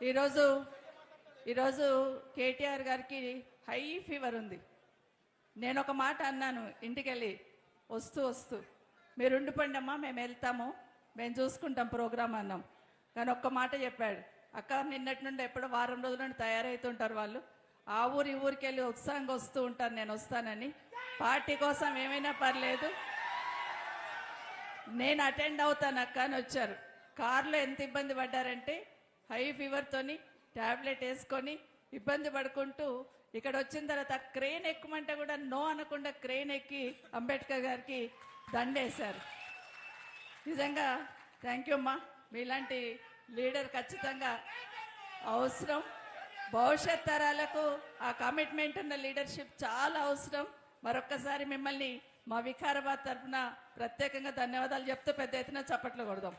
ఈరోజు ఈరోజు కేటీఆర్ గారికి హై ఫీవర్ ఉంది. నేను ఒక మాట అన్నాను ఇంటికెళ్ళి వస్తూ వస్తూ, మీరు ఉండిపోండి అమ్మా, మేము వెళ్తాము, మేము చూసుకుంటాం ప్రోగ్రామ్ అన్నాం. కానీ ఒక్క మాట చెప్పాడు, అక్క నిన్నటి నుండి ఎప్పుడో వారం రోజుల నుండి తయారవుతుంటారు వాళ్ళు, ఆ ఊరు ఈ ఊరికి వెళ్ళి ఉత్సాహంగా వస్తూ ఉంటారు, నేను వస్తానని. పార్టీ కోసం ఏమైనా పర్లేదు నేను అటెండ్ అవుతాను అక్క అని వచ్చారు. కార్లో ఎంత ఇబ్బంది పడ్డారంటే హై ఫీవర్తోని ట్యాబ్లెట్ వేసుకొని ఇబ్బంది పడుకుంటూ ఇక్కడ వచ్చిన తర్వాత క్రెయిన్ ఎక్కమంటే కూడా నో అనకుండా క్రెయిన్ ఎక్కి అంబేద్కర్ గారికి దండేశారు. నిజంగా థ్యాంక్ యూ అమ్మా, మీలాంటి లీడర్ ఖచ్చితంగా అవసరం. భవిష్యత్ తరాలకు ఆ కమిట్మెంట్ ఉన్న లీడర్షిప్ చాలా అవసరం. మరొక్కసారి మిమ్మల్ని మా వికారాబాద్ తరఫున ప్రత్యేకంగా ధన్యవాదాలు చెప్తూ పెద్ద ఎత్తున చప్పట్లు కొడదాం.